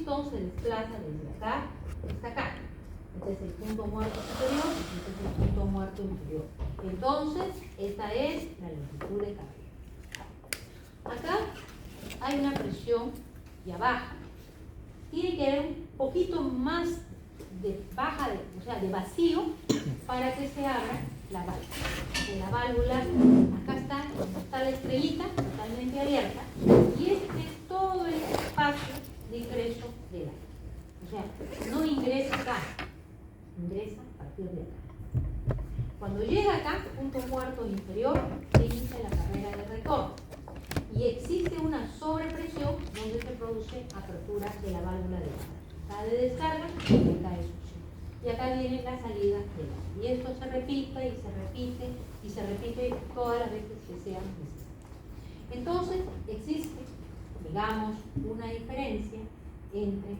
pistón se desplaza desde acá hasta acá. Este es el punto muerto superior y este es el punto muerto inferior. Entonces, esta es la longitud de carrera. Acá hay una presión ya baja. Tiene que haber un poquito más de baja, o sea, de vacío para que se abra la válvula. De la válvula, acá está la estrellita totalmente abierta y este es todo el espacio de ingreso del aire. O sea, no ingresa acá, ingresa a partir de acá. Cuando llega acá, punto muerto inferior, se inicia la carrera de retorno. Y existe una sobrepresión donde se produce apertura de la válvula de descarga. Acá de descarga y acá de succión. Y acá viene la salida del aire. Y esto se repite y se repite y se repite todas las veces que sean necesarias. Entonces, existe, digamos, una diferencia entre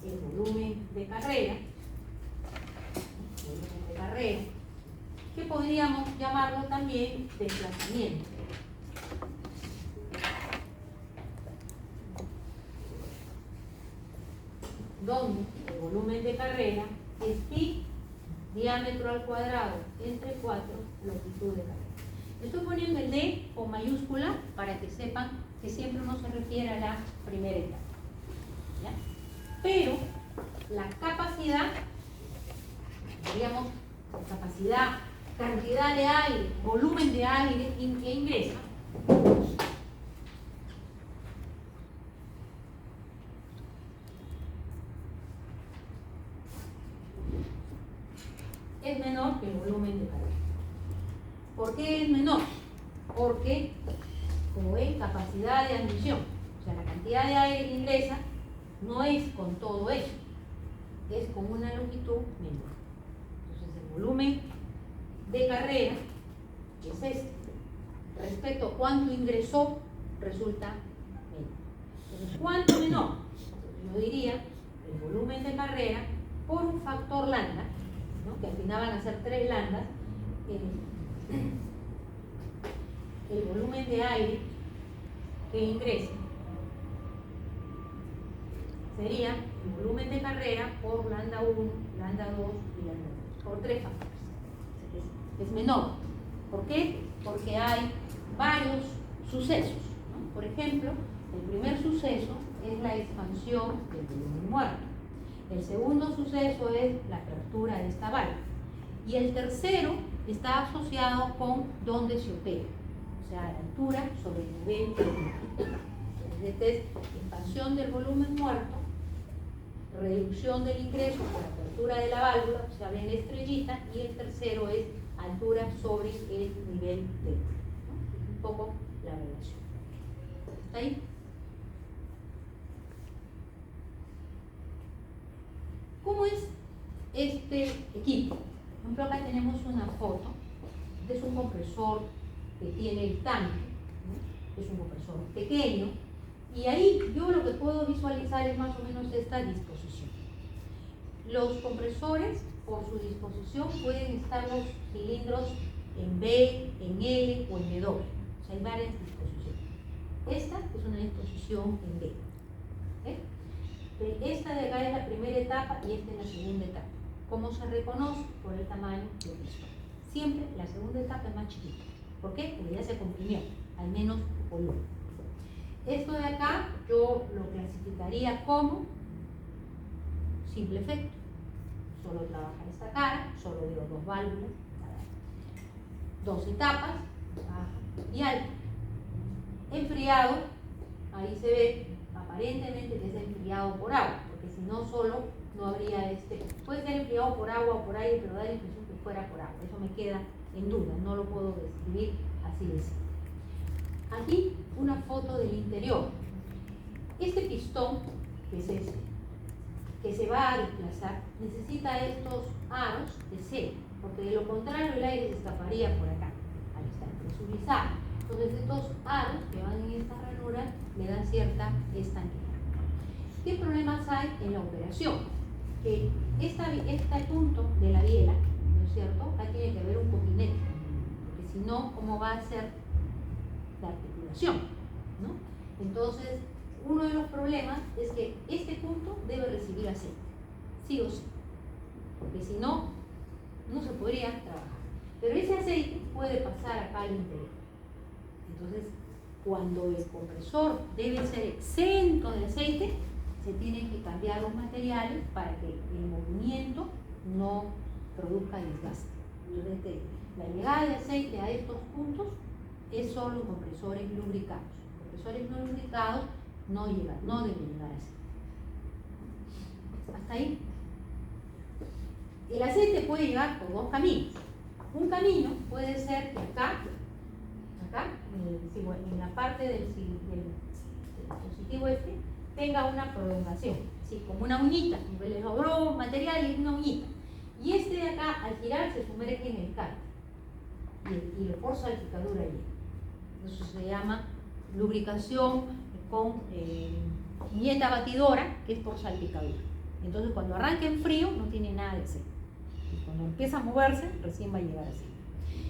el volumen de carrera, que podríamos llamarlo también desplazamiento. Donde el volumen de carrera es pi diámetro al cuadrado entre 4 longitud de carrera. Estoy poniendo el D con mayúscula para que sepan que siempre uno se refiere a la primera etapa. ¿Ya? Pero la capacidad, diríamos, capacidad, cantidad de aire, volumen de aire que ingresa, es menor que el volumen de carrera. ¿Por qué es menor? Porque, como ven, capacidad de admisión, o sea, la cantidad de aire que ingresa no es con todo eso, es con una longitud menor. Entonces, el volumen de carrera es este. Respecto a cuánto ingresó, resulta menor. Entonces, ¿cuánto menor? Yo diría el volumen de carrera por un factor lambda, ¿no? Que al final van a ser 3 lambdas, el volumen de aire que ingresa sería el volumen de carrera por lambda 1, lambda 2 y lambda 3, por 3 factores. Es menor. ¿Por qué? Porque hay varios sucesos, ¿no? Por ejemplo, el primer suceso es la expansión del volumen muerto. El segundo suceso es la apertura de esta válvula. Y el tercero está asociado con dónde se opera, o sea, la altura sobre el nivel del mar. Entonces, este es expansión del volumen muerto, reducción del ingreso por apertura de la válvula, se abre la estrellita, y el tercero es altura sobre el nivel del mar, ¿no? Un poco la relación. ¿Está ahí? ¿Cómo es este equipo? Por ejemplo, acá tenemos una foto. Este es un compresor que tiene el tanque, ¿no? Es un compresor pequeño, y ahí yo lo que puedo visualizar es más o menos esta disposición. Los compresores, por su disposición, pueden estar los cilindros en B, en L o en W. O sea, hay varias disposiciones. Esta es una disposición en B. Esta de acá es la primera etapa y esta es la segunda etapa. ¿Cómo se reconoce? Por el tamaño del pistón. Siempre la segunda etapa es más chiquita. ¿Por qué? Porque ya se comprimió, al menos volumen. Esto de acá yo lo clasificaría como simple efecto. Solo trabaja esta cara, solo veo 2 válvulas, 2 etapas, baja y alta. Enfriado, ahí se ve aparentemente que es enfriado por agua, porque si no solo no habría puede ser enfriado por agua o por aire, pero da la impresión que fuera por agua. Eso me queda en duda, no lo puedo describir así de simple. Aquí una foto del interior. Este pistón, que es este, que se va a desplazar, necesita estos aros de cero, porque de lo contrario el aire se escaparía por acá, al estar presurizado. Entonces estos aros que van en esta ranura le dan cierta estabilidad. ¿Qué problemas hay en la operación? Que este punto de la biela, ¿no es cierto? Acá tiene que haber un coquinete, porque si no, ¿cómo va a ser la articulación? ¿No? Entonces, uno de los problemas es que este punto debe aceite, sí o sí, porque si no, no se podría trabajar. Pero ese aceite puede pasar acá al interior. Entonces, cuando el compresor debe ser exento de aceite, se tienen que cambiar los materiales para que el movimiento no produzca desgaste. Entonces, la llegada de aceite a estos puntos es solo en compresores lubricados. Compresores no lubricados no llegan, no deben llegar así. ¿Hasta ahí? El aceite puede llegar por dos caminos. Un camino puede ser que acá, en la parte del dispositivo este, tenga una prolongación, ¿sí? Como una uñita, le sobró material y una uñita. Y este de acá, al girar, se sumerge en el cárter y le por salpicadura allí. Eso se llama lubricación con viñeta batidora, que es por salpicadura. Entonces, cuando arranca en frío, no tiene nada de aceite. Y cuando empieza a moverse, recién va a llegar aceite.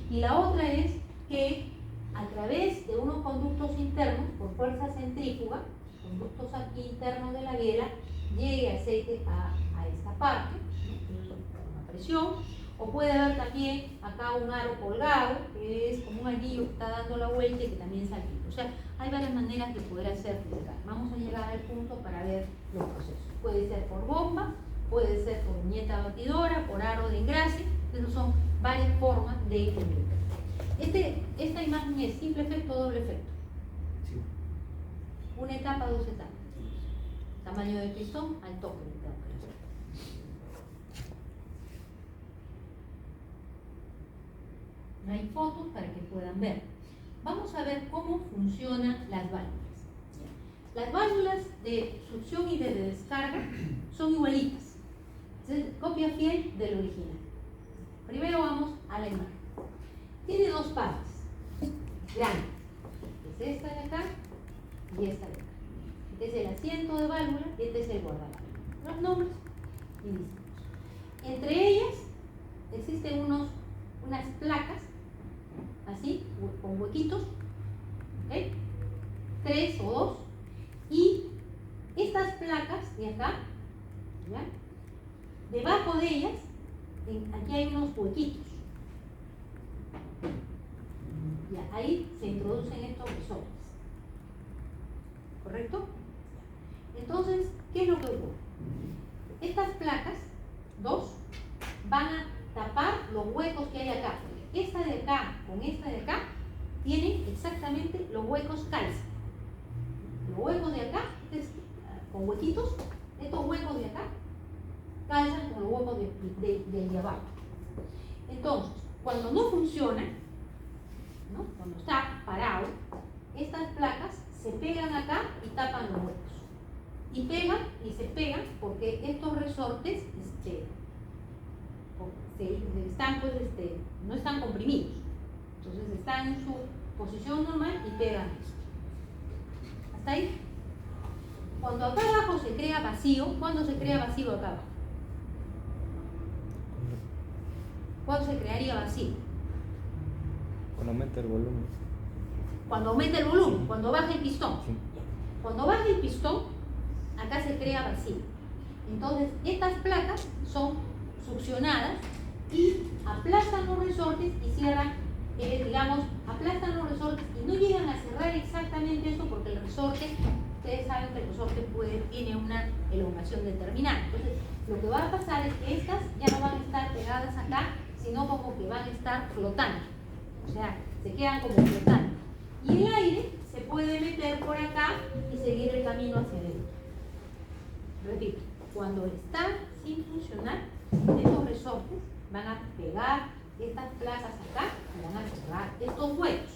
Y la otra es que a través de unos conductos internos, por fuerza centrífuga, conductos aquí internos de la biela, llegue aceite a esta parte, ¿no? Con una presión, o puede haber también acá un aro colgado, que es como un anillo que está dando la vuelta y que también salpica. O sea, hay varias maneras de poder hacer filtrar. Vamos a llegar al punto para ver los procesos. Puede ser por bomba, puede ser por viñeta batidora, por aro de engrase. Esas son varias formas de filtrar. Esta imagen es simple efecto, doble efecto. Sí. Una etapa, dos etapas. Tamaño del pistón al toque de etapa. No hay fotos para que puedan ver. Vamos a ver cómo funcionan las válvulas. Las válvulas de succión y de descarga son igualitas. Es copia fiel del original. Primero vamos a la imagen. Tiene dos partes grandes. Es esta de acá y esta de acá. Este es el asiento de válvula y este es el guardaválvula. Los nombres y distintos. Entre ellas existen unas placas, así, con huequitos, ¿okay? 3 o 2, y estas placas de acá, ¿ya? Debajo de ellas, aquí hay unos huequitos. Ya, ahí se introducen estos resortes. ¿Correcto? Entonces, ¿qué es lo que ocurre? Estas placas, dos, van a tapar los huecos que hay acá. Esta de acá con esta de acá tienen exactamente los huecos calza. Los huecos de acá, con huequitos, estos huecos de acá calzan con los huecos del de abajo. Entonces, cuando no funciona, ¿no? Cuando está parado, estas placas se pegan acá y tapan los huecos. Y pegan y se pegan porque estos resortes están, pues, no están comprimidos. Entonces están en su posición normal y pegan esto. ¿Hasta ahí? Cuando acá abajo se crea vacío, ¿cuándo se crea vacío acá abajo? ¿Cuándo se crearía vacío? Cuando aumenta el volumen. Cuando aumenta el volumen, cuando baja el pistón. Sí. Cuando baja el pistón, acá se crea vacío. Entonces, estas placas son succionadas y aplastan los resortes y cierran, aplastan los resortes y no llegan a cerrar exactamente eso porque el resorte, ustedes saben que el resorte tiene una elongación determinada. Entonces, lo que va a pasar es que estas ya no van a estar pegadas acá, sino como que van a estar flotando. O sea, se quedan como flotando. Y el aire se puede meter por acá y seguir el camino hacia adentro. Repito, cuando está sin funcionar, estos resortes van a pegar estas placas acá y van a cerrar estos huecos.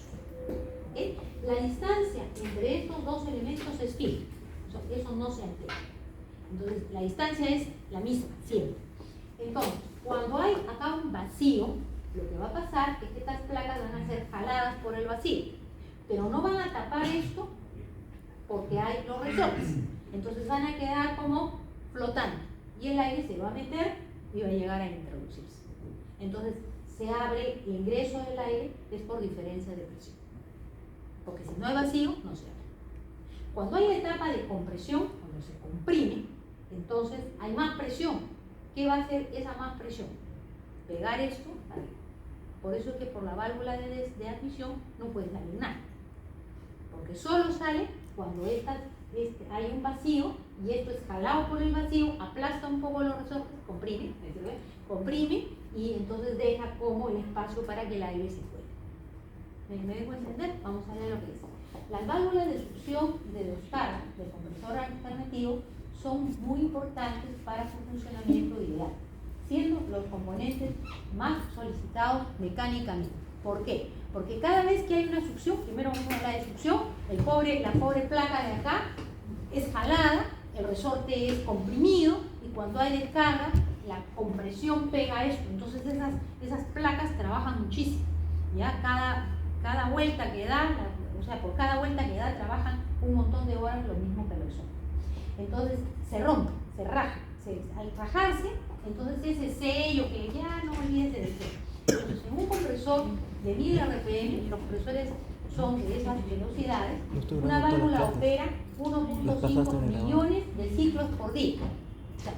¿Okay? La distancia entre estos dos elementos es fija. Eso no se altera. Entonces, la distancia es la misma, siempre. Entonces, cuando hay acá un vacío, lo que va a pasar es que estas placas van a ser jaladas por el vacío, pero no van a tapar esto porque hay los resortes. Entonces van a quedar como flotando y el aire se va a meter y va a llegar a introducirse. Entonces se abre el ingreso del aire, es por diferencia de presión, porque si no hay vacío, no se abre. Cuando hay etapa de compresión, cuando se comprime, entonces Entonces hay más presión. ¿Qué va a hacer esa más presión? Pegar esto arriba. Por eso es que por la válvula de admisión no puede salir nada. Porque solo sale cuando hay un vacío y esto es jalado por el vacío, aplasta un poco los resortes, comprime y entonces deja como el espacio para que el aire se fuera. ¿Me dejo entender? Vamos a ver lo que dice. Las válvulas de succión de descarga del compresor alternativo son muy importantes para su funcionamiento ideal, siendo los componentes más solicitados mecánicamente. ¿Por qué? Porque cada vez que hay una succión, primero vamos a hablar de succión, la pobre placa de acá es jalada, el resorte es comprimido y cuando hay descarga, la compresión pega esto. Entonces esas placas trabajan muchísimo. ¿Ya? Cada vuelta que da, por cada vuelta que da trabajan un montón de horas lo mismo que el resorte. Entonces se rompe, se raja. Al rajarse, entonces ese sello que ya no olvídense de sello. Entonces, en un compresor de 1000 RPM, los compresores son de esas velocidades, una válvula opera 1.5 millones de ciclos por día. O sea,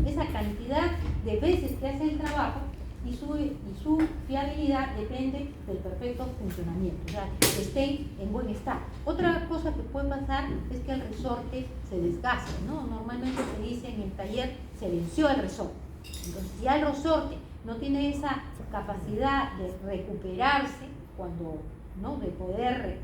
esa cantidad de veces que hace el trabajo y su fiabilidad depende del perfecto funcionamiento, o sea, que estén en buen estado. Otra cosa que puede pasar es que el resorte se desgaste, ¿no? Normalmente se dice en el taller, se venció el resorte. Entonces, si el resorte no tiene esa capacidad de recuperarse, ¿no? De poder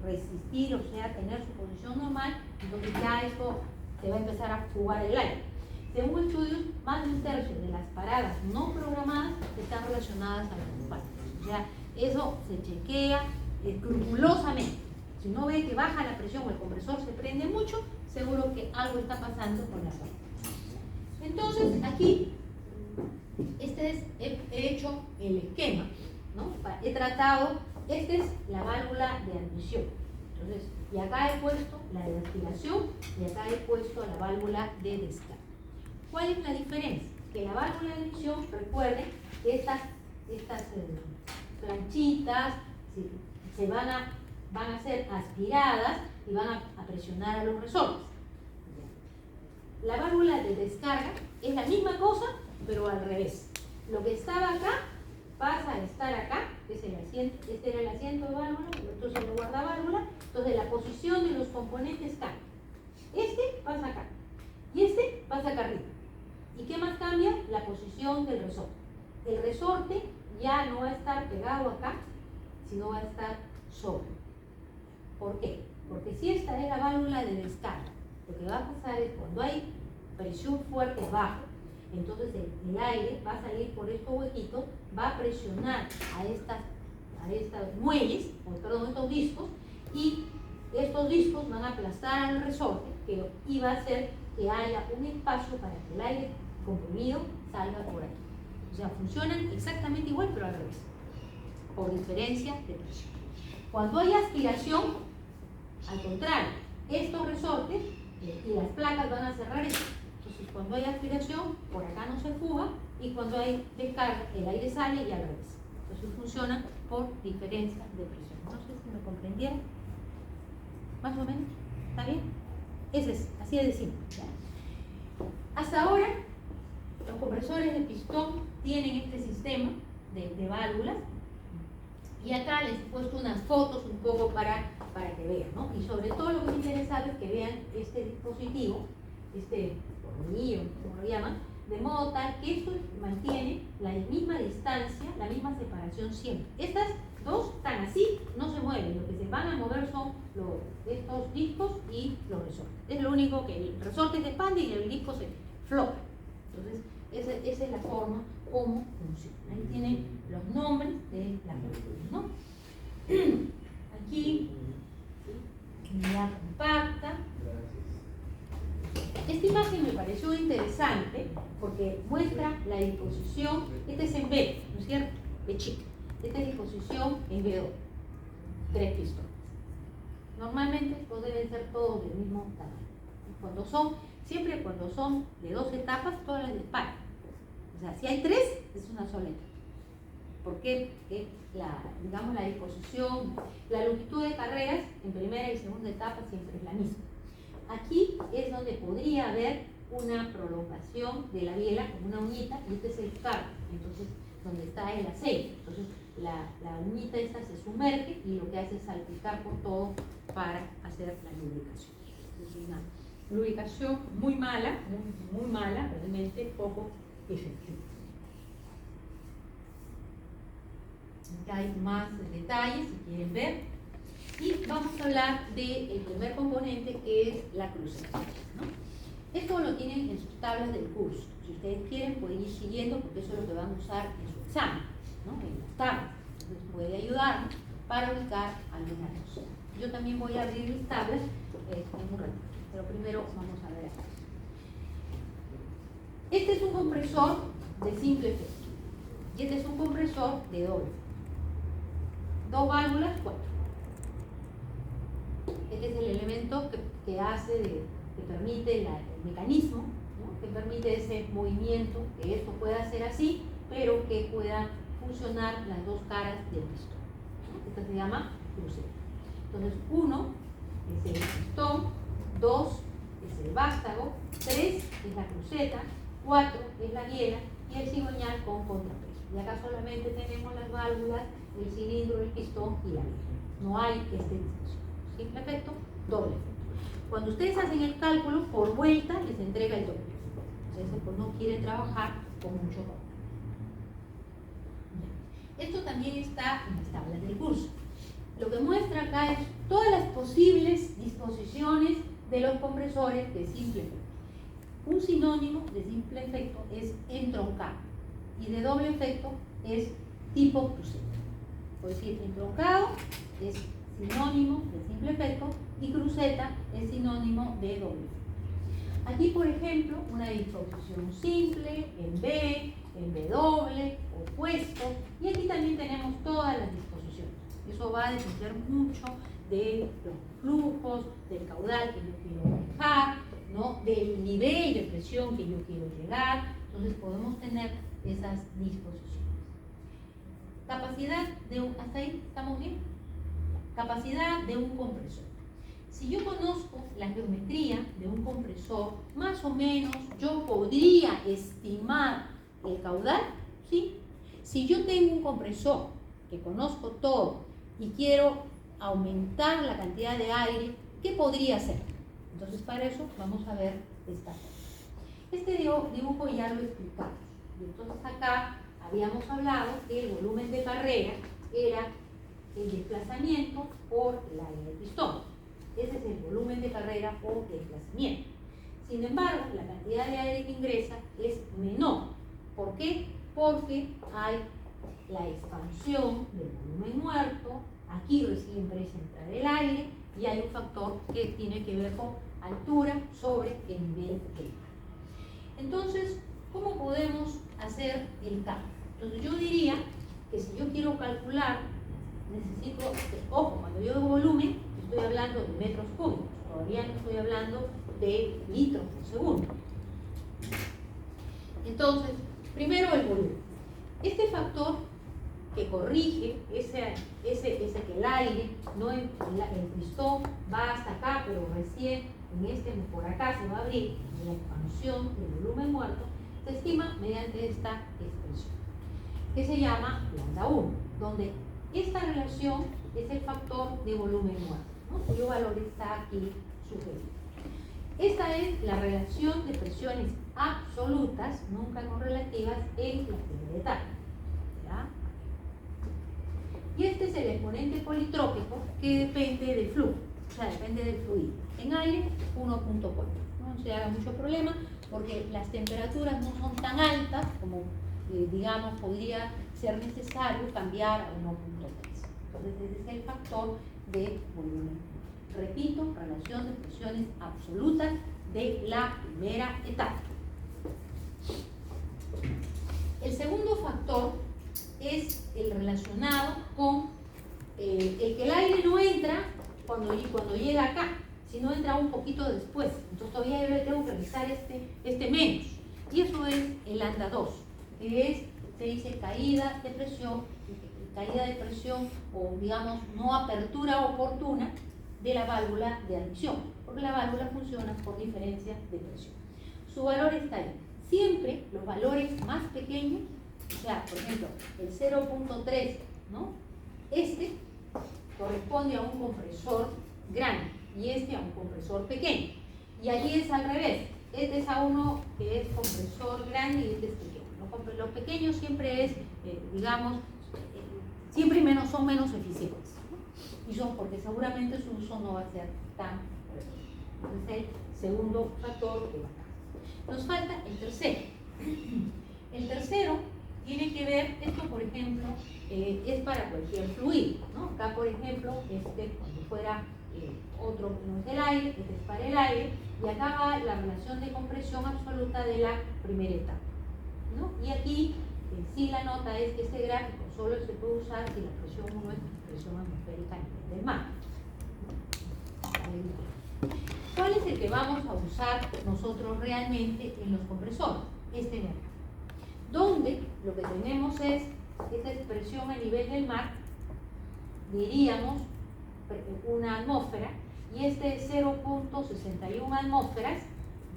resistir, o sea, tener su posición normal, entonces ya esto se va a empezar a fugar el aire. Según estudios, más de un tercio de las paradas no programadas están relacionadas a los impactos. O sea, eso se chequea escrupulosamente. Si uno ve que baja la presión o el compresor se prende mucho, seguro que algo está pasando con la válvula. Entonces, aquí, he hecho el esquema, ¿no? He tratado, esta es la válvula de admisión. Entonces, y acá he puesto la de aspiración y acá he puesto la válvula de descarga. ¿Cuál es la diferencia? Que la válvula de admisión, recuerden que estas planchitas van a ser aspiradas y van a presionar a los resortes. La válvula de descarga es la misma cosa, pero al revés. Lo que estaba acá pasa a estar acá, que es el asiento, este era el asiento de válvula, esto es el guardaválvula, entonces la posición de los componentes cambia. Este pasa acá y este pasa acá arriba. ¿Y qué más cambia? La posición del resorte. El resorte ya no va a estar pegado acá, sino va a estar sobre. ¿Por qué? Porque si esta es la válvula de descarga, lo que va a pasar es cuando hay presión fuerte bajo, entonces el aire va a salir por estos huequitos, va a presionar a estas muelles, estos discos, y estos discos van a aplastar al resorte, y va a hacer que haya un espacio para que el aire comprimido salga por aquí. O sea, funcionan exactamente igual, pero al revés, por diferencia de presión. Cuando hay aspiración, al contrario, estos resortes y las placas van a cerrar esto. Entonces, cuando hay aspiración, por acá no se fuga, y cuando hay descarga, el aire sale y al revés. Entonces, funcionan por diferencia de presión. No sé si me comprendieron. ¿Más o menos? ¿Está bien? Ese es, así de simple. Hasta ahora, los compresores de pistón tienen este sistema de válvulas, y acá les he puesto unas fotos un poco para que vean, ¿no? Y sobre todo lo que me interesa es que vean este dispositivo, este tornillo, como lo llaman, de modo tal que esto mantiene la misma distancia, la misma separación siempre. Estas dos están así, no se mueven, lo que se van a mover son estos discos y los resortes. Es lo único que el resorte se expande y el disco se floja. Entonces, esa es la forma como funciona. Ahí tienen los nombres de las válvulas, ¿no? Aquí, unidad compacta. Esta imagen me pareció interesante porque muestra la disposición. Este es en B, ¿no es cierto? B chica. Esta es disposición en B2. 3 pistones. Normalmente estos deben ser todos del mismo tamaño. Siempre cuando son de 2 etapas, todas las disparan. O sea, si hay 3, es una sola etapa. Porque digamos, la disposición, la longitud de carreras en primera y segunda etapa siempre es la misma. Aquí es donde podría haber una prolongación de la biela como una uñita, y este es el carpo, entonces donde está el aceite. Entonces la uñita esta se sumerge y lo que hace es salpicar por todo para hacer la lubricación. Es una lubricación muy mala, muy mala, realmente poco efectiva. Acá hay más detalles si quieren ver. Y vamos a hablar del primer componente, que es la cruceta, ¿no? Esto lo tienen en sus tablas del curso. Si ustedes quieren pueden ir siguiendo, porque eso es lo que van a usar en su examen, ¿no? En las tablas. Entonces puede ayudarnos para ubicar alguna cosa. Yo también voy a abrir mis tablas en un ratito, pero primero vamos a ver acá. Este es un compresor de simple efecto y este es un compresor de doble efecto. 2 válvulas, 4. Este es el elemento que hace, que permite el mecanismo, ¿no? Que permite ese movimiento, que esto pueda ser así, pero que pueda funcionar las dos caras del pistón, ¿no? Esta se llama cruceta. Entonces, 1 es el pistón, 2 es el vástago, 3 es la cruceta, 4 es la biela y el cigüeñal con contrapeso. Y acá solamente tenemos las válvulas, el cilindro, el pistón y la biela. No hay distinción. Simple efecto, doble efecto. Cuando ustedes hacen el cálculo, por vuelta les entrega el doble. Entonces, pues no quieren trabajar con mucho doble. Esto también está en las tablas del curso. Lo que muestra acá es todas las posibles disposiciones de los compresores de simple efecto. Un sinónimo de simple efecto es entroncado y de doble efecto es tipo cruceta. Por decir, entroncado es sinónimo de simple efecto y cruceta es sinónimo de doble efecto. Aquí, por ejemplo, una disposición simple, en B, en W, opuesto, y aquí también tenemos todas las disposiciones. Eso va a depender mucho de los flujos, del caudal que yo quiero manejar, ¿no? Del nivel de presión que yo quiero llegar. Entonces podemos tener esas disposiciones. Capacidad de un, ¿hasta ahí estamos bien? Capacidad de un compresor. Si yo conozco la geometría de un compresor, más o menos yo podría estimar el caudal, ¿sí? Si yo tengo un compresor que conozco todo y quiero aumentar la cantidad de aire, ¿qué podría hacer? Entonces, para eso vamos a ver esta cosa. Este dibujo ya lo explicamos. Y entonces acá habíamos hablado que el volumen de carrera era el desplazamiento por el área del pistón. Ese es el volumen de carrera o desplazamiento. Sin embargo, la cantidad de aire que ingresa es menor. ¿Por qué? Porque hay la expansión del volumen muerto, aquí recién empieza a entrar el aire y hay un factor que tiene que ver con altura sobre el nivel del mar. Entonces, ¿cómo podemos hacer el cálculo? Entonces yo diría que si yo quiero calcular, necesito, ojo, cuando yo digo volumen, estoy hablando de metros cúbicos, todavía no estoy hablando de litros por segundo. Entonces, primero el volumen. Este factor que corrige ese que el aire, no el pistón va hasta acá, pero recién por acá se va a abrir la expansión del volumen muerto, se estima mediante esta expresión, que se llama lambda 1, donde esta relación es el factor de volumen muerto, ¿no? Cuyo valor está aquí sugerido. Esta es la relación de presiones absolutas, nunca correlativas, en la primera etapa. ¿Ya? Y este es el exponente politrópico que depende del flujo, o sea, depende del fluido. En aire, 1.4. No se haga mucho problema porque las temperaturas no son tan altas como, digamos, podría ser necesario cambiar a 1.3. Entonces, ese es el factor de volumen. Repito, relación de presiones absolutas de la primera etapa. El segundo factor es el relacionado con el que el aire no entra cuando llega acá, sino entra un poquito después. Entonces todavía yo tengo que revisar este menos. Y eso es el lambda 2, que es, se dice caída de presión o digamos no apertura oportuna de la válvula de admisión, porque la válvula funciona por diferencia de presión. su valor está ahí. Siempre los valores más pequeños, o sea, por ejemplo, el 0.3, ¿no? Este corresponde a un compresor grande y este a un compresor pequeño. Y allí es al revés. Este es a uno que es compresor grande y este es pequeño. Los pequeños siempre es, digamos, siempre son menos eficientes, ¿no? Y son porque seguramente su uso no va a ser tan fuerte. Ese es el segundo factor que va acá. Nos falta el tercero. El tercero tiene que ver, esto por ejemplo, es para cualquier fluido, ¿no? Acá por ejemplo, cuando fuera otro que no es el aire, este es para el aire, y acá va la relación de compresión absoluta de la primera etapa, ¿no? Y aquí sí la nota es que este gráfico solo se puede usar si la presión 1 es presión atmosférica a nivel del mar. ¿Cuál es el que vamos a usar nosotros realmente en los compresores? Este de acá, donde lo que tenemos es esta expresión a nivel del mar, diríamos una atmósfera, y este es 0.61 atmósferas,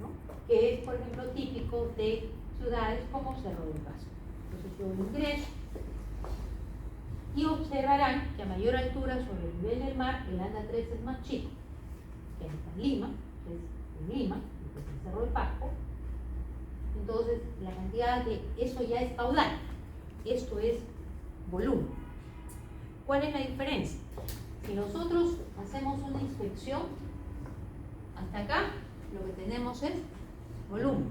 ¿no? Que es por ejemplo típico de ciudades como Cerro del Paso. Entonces yo lo ingreso y observarán que a mayor altura sobre el nivel del mar el ANDA 3 es más chico que en Lima, que es en Lima, que es el Cerro del Paso. Entonces la cantidad de eso ya es caudal, esto es volumen. ¿Cuál es la diferencia? Si nosotros hacemos una inspección, hasta acá lo que tenemos es volumen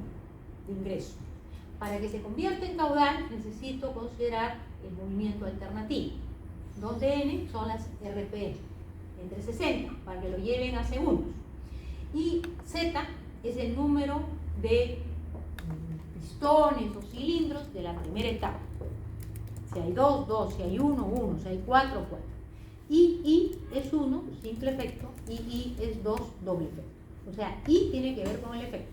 de ingreso. Para que se convierta en caudal necesito considerar el movimiento alternativo, donde n son las RPM, entre 60, para que lo lleven a segundos. Y z es el número de pistones o cilindros de la primera etapa. Si hay 2, 2, si hay 1, 1, si hay 4, 4. Y I es 1, simple efecto, y I es 2, doble efecto. O sea, I tiene que ver con el efecto.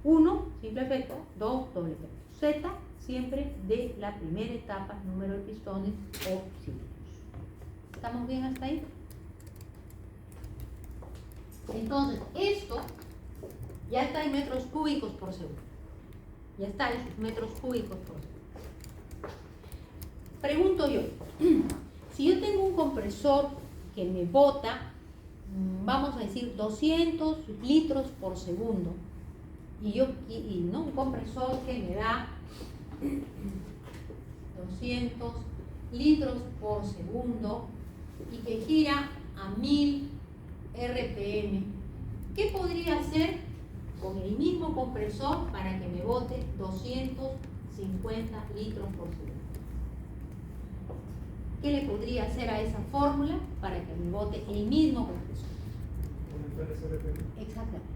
1, simple efecto, 2, doble efecto. Z, siempre de la primera etapa, número de pistones o cilindros. ¿Estamos bien hasta ahí? Entonces, esto ya está en metros cúbicos por segundo. Ya está en sus metros cúbicos por segundo. Pregunto yo, si yo tengo un compresor que me bota, vamos a decir 200 litros por segundo, y no un compresor que me da 200 litros por segundo y que gira a 1000 RPM, ¿qué podría hacer con el mismo compresor para que me bote 250 litros por segundo? ¿Qué le podría hacer a esa fórmula para que me bote el mismo compresor? Aumentar las RPM. Exactamente,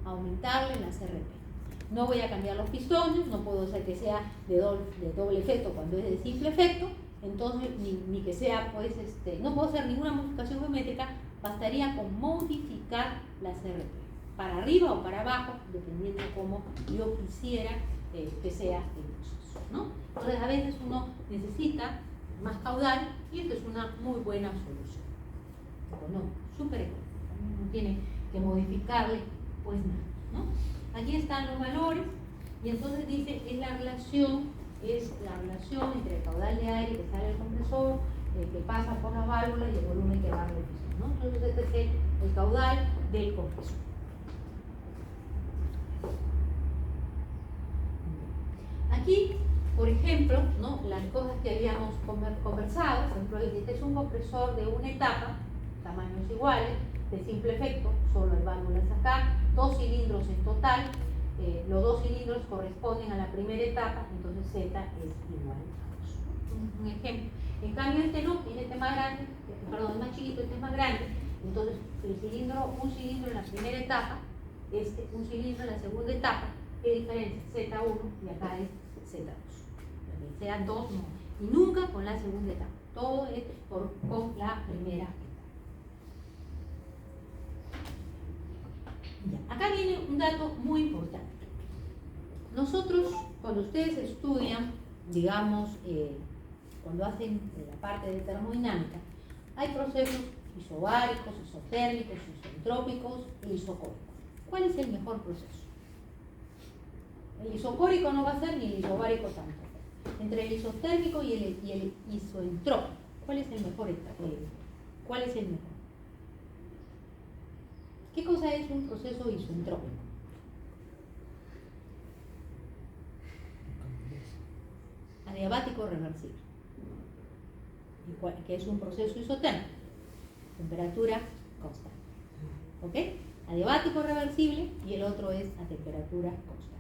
aumentarle las RPM. No voy a cambiar los pistones, no puedo hacer que sea de doble efecto cuando es de simple efecto, entonces ni que sea, pues, no puedo hacer ninguna modificación geométrica, bastaría con modificar las RPM, para arriba o para abajo, dependiendo cómo yo quisiera que sea el proceso, ¿no? Entonces a veces uno necesita más caudal y esta es una muy buena solución. Económica, súper económica, no tiene que modificarle pues nada, ¿no? Aquí están los valores y entonces dice es la relación entre el caudal de aire que sale del compresor, que pasa por la válvula y el volumen que barre el pistón, ¿no? Entonces este es el caudal del compresor. Aquí, por ejemplo, ¿no? Las cosas que habíamos conversado, por ejemplo, este es un compresor de una etapa, tamaños iguales, de simple efecto, solo hay válvulas acá, 2 cilindros en total, los 2 cilindros corresponden a la primera etapa, entonces Z es igual a 2. Un ejemplo. En cambio este no, este es más grande, perdón, es más chiquito, este es más grande, entonces un cilindro en la primera etapa, un cilindro en la segunda etapa, ¿qué diferencia? Z1 y acá es Z2. Sean 2 no, y nunca con la segunda etapa, todo es con la primera etapa. Ya. Acá viene un dato muy importante. Nosotros, cuando ustedes estudian, digamos, cuando hacen la parte de termodinámica, hay procesos isobáricos, isotérmicos, isentrópicos e isocónicos. ¿Cuál es el mejor proceso? El isocórico no va a ser ni el isobárico tampoco. Entre el isotérmico y el isoentrópico, ¿cuál es el mejor? ¿Cuál es el mejor? ¿Qué cosa es un proceso isoentrópico? Adiabático reversible. Que es un proceso isotérmico. Temperatura constante. ¿Ok? Adiabático reversible y el otro es a temperatura constante.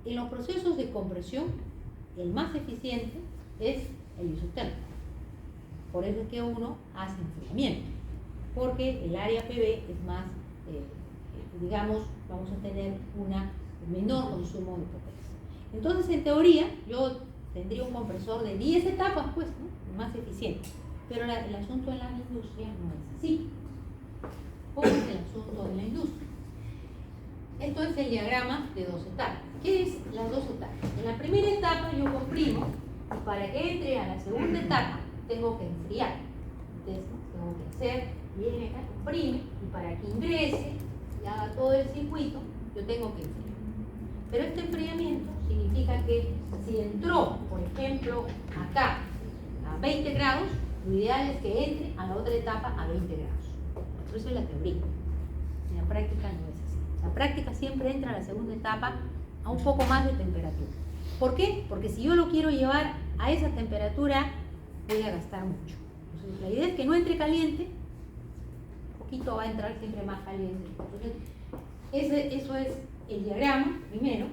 En los procesos de compresión, el más eficiente es el isotérmico. Por eso es que uno hace enfriamiento, porque el área PV es más, digamos, vamos a tener un menor consumo de potencia. Entonces, en teoría, yo tendría un compresor de 10 etapas, pues, ¿no? Más eficiente. Pero el asunto en la industria no es así. ¿Cómo es el asunto de la industria? Esto es el diagrama de 2 etapas. ¿Qué es las 2 etapas? En la primera etapa yo comprimo y para que entre a la segunda etapa tengo que enfriar. Entonces, tengo que hacer, viene acá, comprime y para que ingrese y haga todo el circuito, yo tengo que enfriar. Pero este enfriamiento significa que si entró, por ejemplo, acá a 20 grados, lo ideal es que entre a la otra etapa a 20 grados. Eso es la teoría. En la práctica no es así. La práctica siempre entra a la segunda etapa a un poco más de temperatura. ¿Por qué? Porque si yo lo quiero llevar a esa temperatura, voy a gastar mucho. Entonces, la idea es que no entre caliente, un poquito va a entrar siempre más caliente. Entonces, eso es el diagrama primero.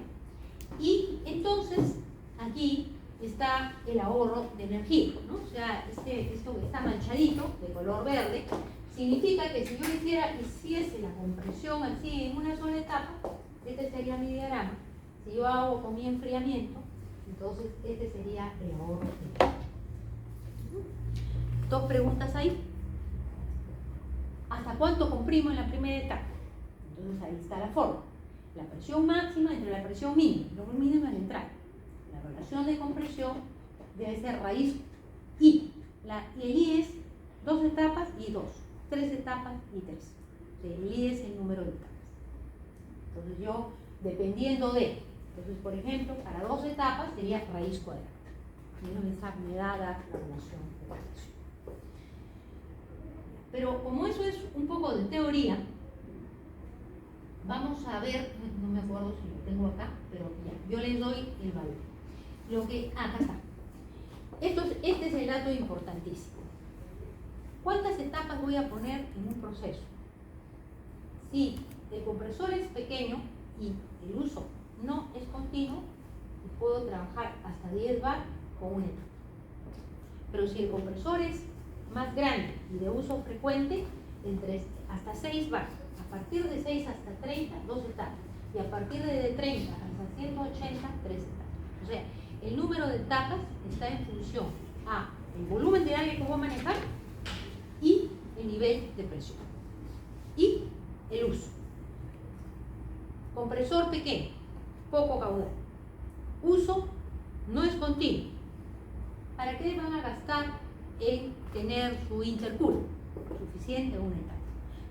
Y entonces, aquí está el ahorro de energía, ¿no? O sea, esto que está manchadito, de color verde, significa que si yo hiciese la compresión así en una sola etapa, este sería mi diagrama. Si yo hago con mi enfriamiento, entonces este sería el ahorro de energía. 2 preguntas ahí. ¿Hasta cuánto comprimo en la primera etapa? Entonces ahí está la forma. La presión máxima entre la presión mínima. Lo mínimo es la entrada. La relación de compresión debe ser raíz I. Y el I es 2 etapas y 2. 3 etapas y 3. O sea, el I es el número de etapas. Entonces yo, dependiendo de, entonces por ejemplo, para 2 etapas sería raíz cuadrada. Y eso me da la relación de compresión. Pero como eso es un poco de teoría, vamos a ver, no me acuerdo si lo tengo acá, pero ya, yo les doy el valor. Acá está. Este es el dato importantísimo. ¿Cuántas etapas voy a poner en un proceso? Si el compresor es pequeño y el uso no es continuo, puedo trabajar hasta 10 bar con una etapa. Pero si el compresor es más grande y de uso frecuente, hasta 6 bar. A partir de 6 hasta 30, 2 etapas. Y a partir de 30 hasta 180, 3 etapas. O sea, el número de etapas está en función a el volumen de aire que voy a manejar y el nivel de presión. Y el uso. Compresor pequeño, poco caudal. Uso no es continuo. ¿Para qué van a gastar en tener su intercooler? Suficiente una etapa.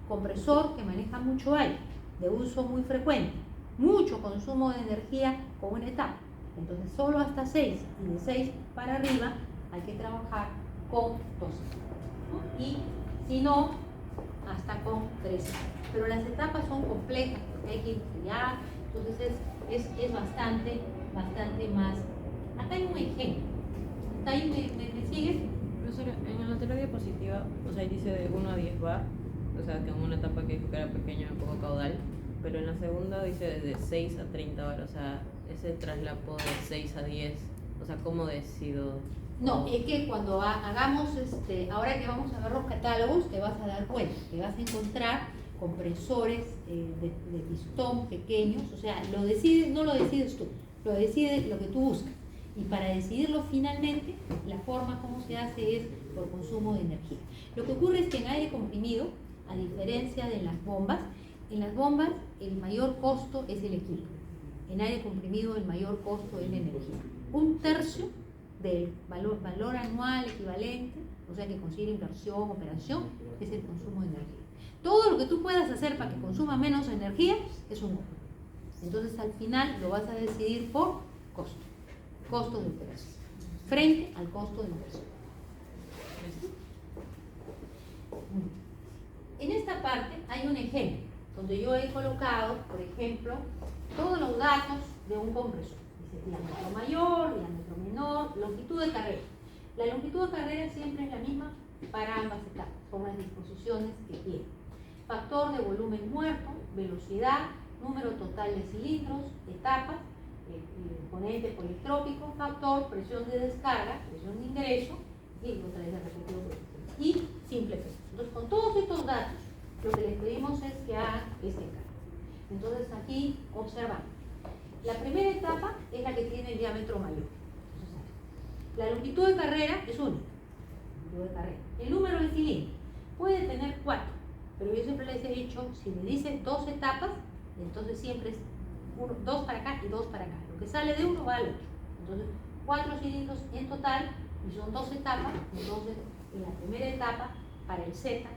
Compresor que maneja mucho aire, de uso muy frecuente, mucho consumo de energía con una etapa. Entonces solo hasta 6 y de 6 para arriba hay que trabajar con 2 etapas, ¿no? Y si no, hasta con 3 etapas. Pero las etapas son complejas porque hay que enfriar, entonces es bastante más. Acá hay un ejemplo. ¿Está ahí? ¿Me sigues? Profesora, en la otra diapositiva, o sea, dice de 1 a 10 bar, o sea, que en una etapa que dijo que era pequeña, poco caudal, pero en la segunda dice desde 6 a 30 bar, o sea, ese traslapo de 6 a 10, o sea, ¿cómo decido? No, es que cuando hagamos, ahora que vamos a ver los catálogos, te vas a dar cuenta que vas a encontrar compresores de pistón pequeños, o sea, no lo decides tú, lo decide lo que tú buscas. Y para decidirlo finalmente, la forma como se hace es por consumo de energía. Lo que ocurre es que en aire comprimido, a diferencia de las bombas, en las bombas el mayor costo es el equipo. En aire comprimido el mayor costo es la energía. 1/3 del valor anual equivalente, o sea que consigue inversión, operación, es el consumo de energía. Todo lo que tú puedas hacer para que consuma menos energía es un gasto. Entonces al final lo vas a decidir por costo de operación, frente al costo de inversión. En esta parte hay un ejemplo donde yo he colocado, por ejemplo, todos los datos de un compresor. Dice diámetro mayor, diámetro menor, longitud de carrera. La longitud de carrera siempre es la misma para ambas etapas, por las disposiciones que tiene. Factor de volumen muerto, velocidad, número total de cilindros, etapas, componente politrópico, factor, presión de descarga, presión de ingreso y otra vez repetido y simple peso. Entonces, con todos estos datos, lo que les pedimos es que hagan este cálculo. Entonces, aquí observamos. La primera etapa es la que tiene el diámetro mayor. Entonces, la longitud de carrera es única. Longitud de carrera. El número de cilindros puede tener 4, pero yo siempre les he dicho, si me dicen 2 etapas, entonces siempre es 2 para acá y 2 para acá. Lo que sale de uno va al otro. Entonces, 4 cilindros en total y son 2 etapas. Entonces, en la primera etapa, para el Z es 2.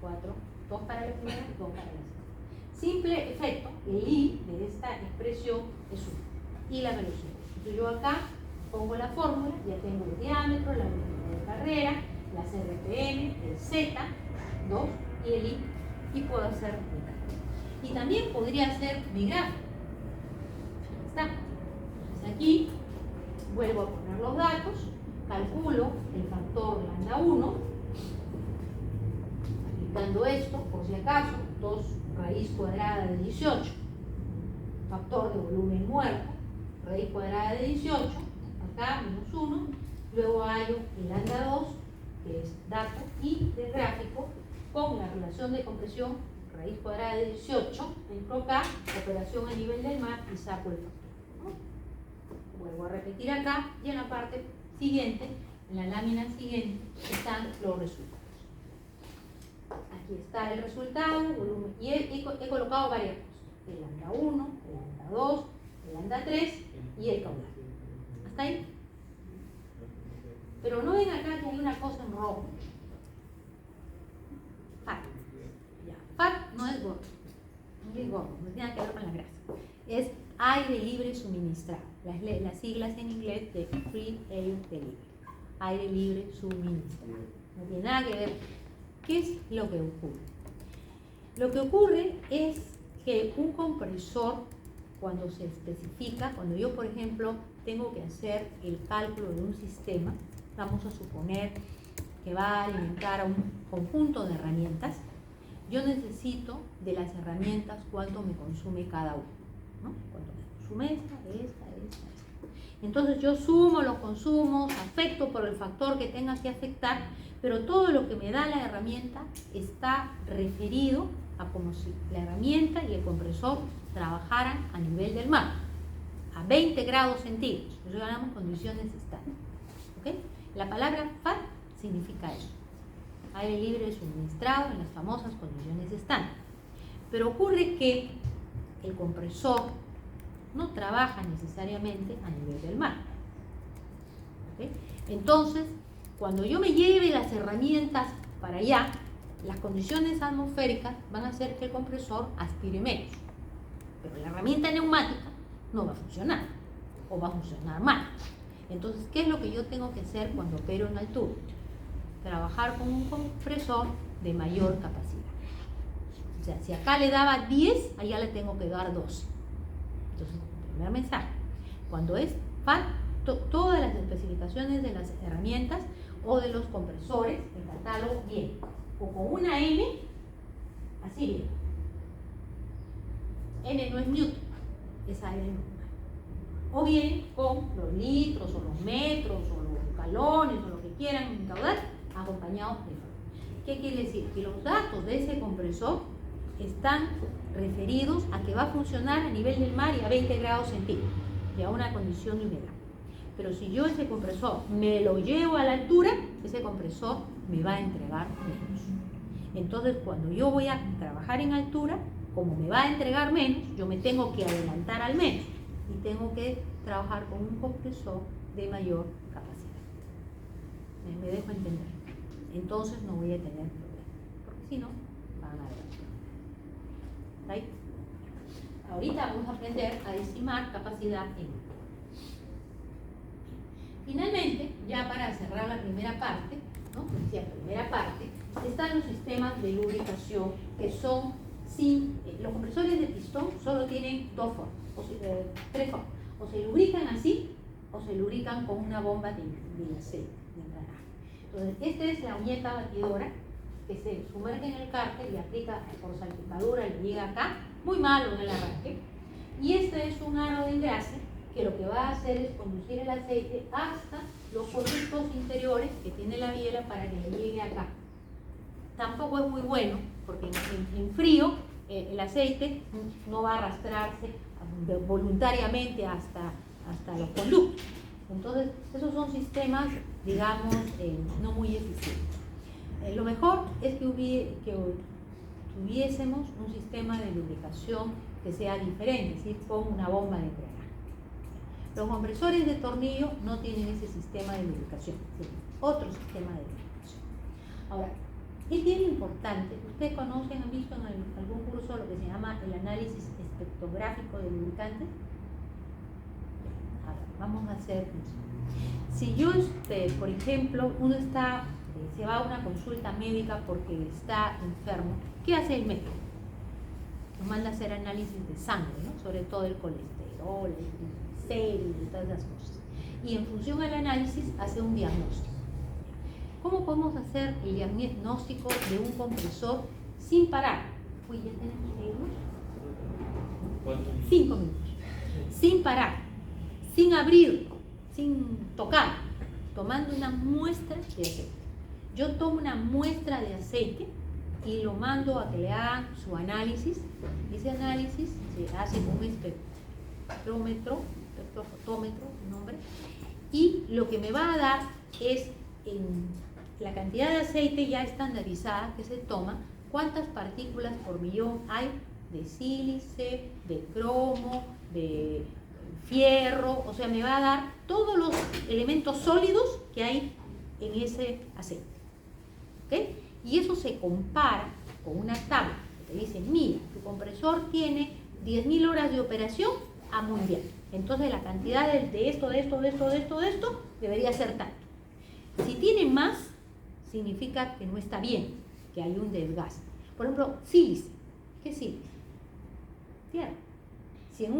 4, 2 para la primera y 2 para la segunda. Simple efecto, el I de esta expresión es 1. Y la velocidad. Entonces, yo acá pongo la fórmula, ya tengo el diámetro, la longitud de carrera, las RPM, el Z, 2 y el I, y puedo hacer mi cálculo. Y también podría hacer mi gráfico. Está. Entonces aquí vuelvo a poner los datos, calculo el factor lambda 1, aplicando esto, por si acaso, 2 raíz cuadrada de 18, factor de volumen muerto, raíz cuadrada de 18, acá menos 1, luego hallo el lambda 2, que es dato, y del gráfico, con la relación de compresión, raíz cuadrada de 18, entro acá, operación a nivel del mar y saco el factor. Vuelvo a repetir acá y en la parte siguiente, en la lámina siguiente, están los resultados. Aquí está el resultado, volumen, y he colocado varias cosas: el lambda 1, el lambda 2, el lambda 3 y el caudal. ¿Hasta ahí? Pero no ven acá que hay una cosa en rojo. FAT. Ya. FAT no es gordo. No es gordo, no tiene nada que ver con la grasa. Es aire libre suministrado. Las siglas en inglés de Free Air Delivery. Aire libre suministrado. No tiene nada que ver. ¿Qué es lo que ocurre? Lo que ocurre es que un compresor, cuando se especifica, cuando yo, por ejemplo, tengo que hacer el cálculo de un sistema, vamos a suponer que va a alimentar a un conjunto de herramientas, yo necesito de las herramientas cuánto me consume cada uno, ¿no? Cuánto me consume esta. Entonces yo sumo los consumos, afecto por el factor que tenga que afectar, pero todo lo que me da la herramienta está referido a como si la herramienta y el compresor trabajaran a nivel del mar, a 20 grados centígrados. Nosotros ganamos condiciones estándar. ¿Okay? La palabra FAT significa eso: aire libre suministrado en las famosas condiciones estándar. Pero ocurre que el compresor no trabaja necesariamente a nivel del mar. ¿Okay? Entonces, cuando yo me lleve las herramientas para allá, las condiciones atmosféricas van a hacer que el compresor aspire menos. Pero la herramienta neumática no va a funcionar, o va a funcionar mal. Entonces, ¿qué es lo que yo tengo que hacer cuando opero en altura? Trabajar con un compresor de mayor capacidad. O sea, si acá le daba 10, allá le tengo que dar 12. Entonces, primer mensaje: cuando es FAT, todas las especificaciones de las herramientas o de los compresores, el catálogo, bien. O con una M, así bien. N no es Newton, es aire normal. O bien con los litros, o los metros, o los galones, o lo que quieran en caudal, acompañados de FAT. ¿Qué quiere decir? Que los datos de ese compresor están referidos a que va a funcionar a nivel del mar y a 20 grados centígrados y a una condición de humedad. Pero si yo ese compresor me lo llevo a la altura, ese compresor me va a entregar menos. Entonces, cuando yo voy a trabajar en altura, como me va a entregar menos, yo me tengo que adelantar al menos y tengo que trabajar con un compresor de mayor capacidad. ¿Me dejo entender? Entonces no voy a tener problema, porque si no, van a ver. ¿Right? ahorita vamos a aprender a estimar capacidad en. Finalmente, ya para cerrar la primera parte, ¿no? Decía primera parte, están los sistemas de lubricación que son sin, los compresores de pistón solo tienen dos formas, tres formas, o se lubrican así o se lubrican con una bomba de aceite, de engranaje. Entonces, esta es la uñeta batidora que se sumerge en el cárter y aplica por salpicadura, le llega acá, muy malo en el arranque, y este es un aro de engrase que lo que va a hacer es conducir el aceite hasta los conductos interiores que tiene la biela para que le llegue acá. Tampoco es muy bueno porque en frío el aceite no va a arrastrarse voluntariamente hasta los conductos. Entonces, esos son sistemas, digamos, no muy eficientes. Lo mejor es que tuviésemos un sistema de lubricación que sea diferente, ¿sí? Con una bomba de engranaje. Los compresores de tornillo no tienen ese sistema de lubricación, ¿sí? Otro sistema de lubricación. Ahora, es bien importante, ustedes conocen, han visto en algún curso lo que se llama el análisis espectrográfico de lubricantes. Ahora, vamos a hacer eso. Si yo, por ejemplo, uno se va a una consulta médica porque está enfermo, ¿qué hace el médico? Nos manda a hacer análisis de sangre, ¿no? Sobre todo el colesterol, el triglicéridos y todas esas cosas. Y en función al análisis hace un diagnóstico. ¿Cómo podemos hacer el diagnóstico de un compresor sin parar? Uy, ya tenemos que irnos. 5 minutos. Sin parar, sin abrir, sin tocar, tomando una muestra de aceite. Yo tomo una muestra de aceite y lo mando a que le hagan su análisis. Ese análisis se hace con un espectrómetro, espectrofotómetro, nombre, y lo que me va a dar es la cantidad de aceite ya estandarizada que se toma, cuántas partículas por millón hay de sílice, de cromo, de fierro, o sea, me va a dar todos los elementos sólidos que hay en ese aceite. ¿Ok? Y eso se compara con una tabla que te dice, mira, tu compresor tiene 10.000 horas de operación a muy bien. Entonces la cantidad de esto debería ser tanto. Si tiene más, significa que no está bien, que hay un desgaste. Por ejemplo, sílice. ¿Qué es sílice? Tierra. Si en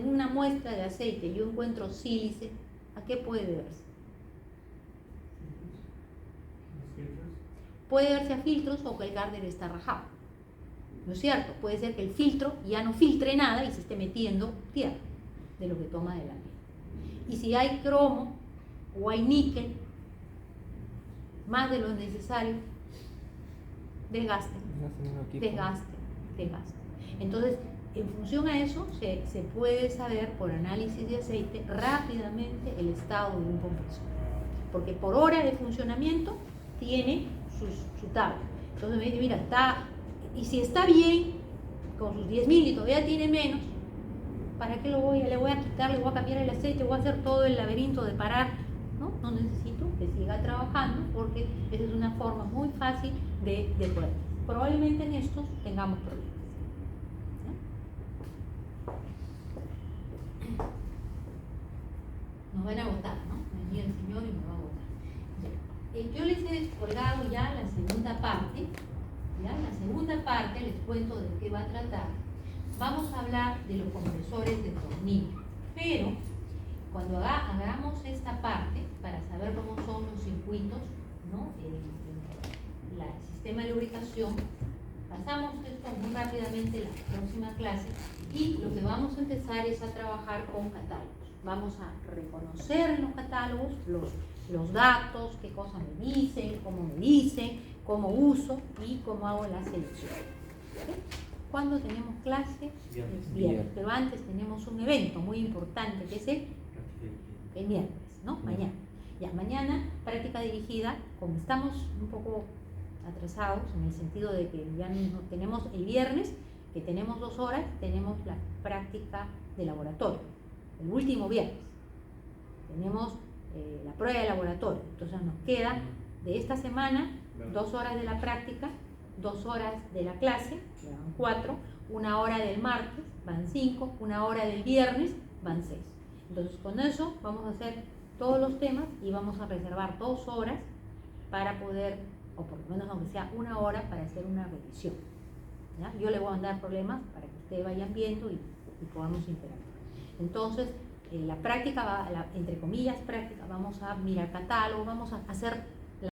una muestra de aceite yo encuentro sílice, ¿a qué puede deberse? Puede deberse a filtros o que el gárner está rajado. ¿No es cierto? Puede ser que el filtro ya no filtre nada y se esté metiendo tierra de lo que toma de la piel. Y si hay cromo o hay níquel, más de lo necesario, desgaste. Entonces, en función a eso, se puede saber por análisis de aceite rápidamente el estado de un compresor. Porque por hora de funcionamiento tiene su tabla. Entonces me dice, mira, y si está bien, con sus 10.000 y todavía tiene menos, ¿para qué le voy a quitar, le voy a cambiar el aceite, voy a hacer todo el laberinto de parar? No necesito que siga trabajando porque esa es una forma muy fácil de poder. Probablemente en estos tengamos problemas. Nos van a votar, ¿no? Me mira el señor y me va a votar. Yo les he colgado ya la segunda parte. ¿Ya? La segunda parte les cuento de qué va a tratar. Vamos a hablar de los compresores de tornillo. Pero cuando hagamos esta parte, para saber cómo son los circuitos, ¿no? El sistema de lubricación, pasamos esto muy rápidamente en la próxima clase y lo que vamos a empezar es a trabajar con catálogos. Vamos a reconocer en los catálogos los datos, qué cosas me dicen, cómo uso y cómo hago la selección. ¿Okay? ¿Cuándo tenemos clase? Viernes. Pero antes tenemos un evento muy importante que es el miércoles, ¿no? Mañana. Ya, mañana práctica dirigida, como estamos un poco atrasados en el sentido de que ya no tenemos el viernes, que tenemos 2 horas, tenemos la práctica de laboratorio, el último viernes. Tenemos la prueba de laboratorio, entonces nos queda de esta semana 2 horas de la práctica, 2 horas de la clase, quedan 4, una hora del martes van 5, una hora del viernes van 6. Entonces con eso vamos a hacer todos los temas y vamos a reservar 2 horas para poder, o por lo menos aunque sea una hora, para hacer una revisión. ¿Ya? Yo le voy a mandar problemas para que ustedes vayan viendo y podamos interactuar. Entonces, la práctica, entre comillas práctica, vamos a mirar catálogo, vamos a hacer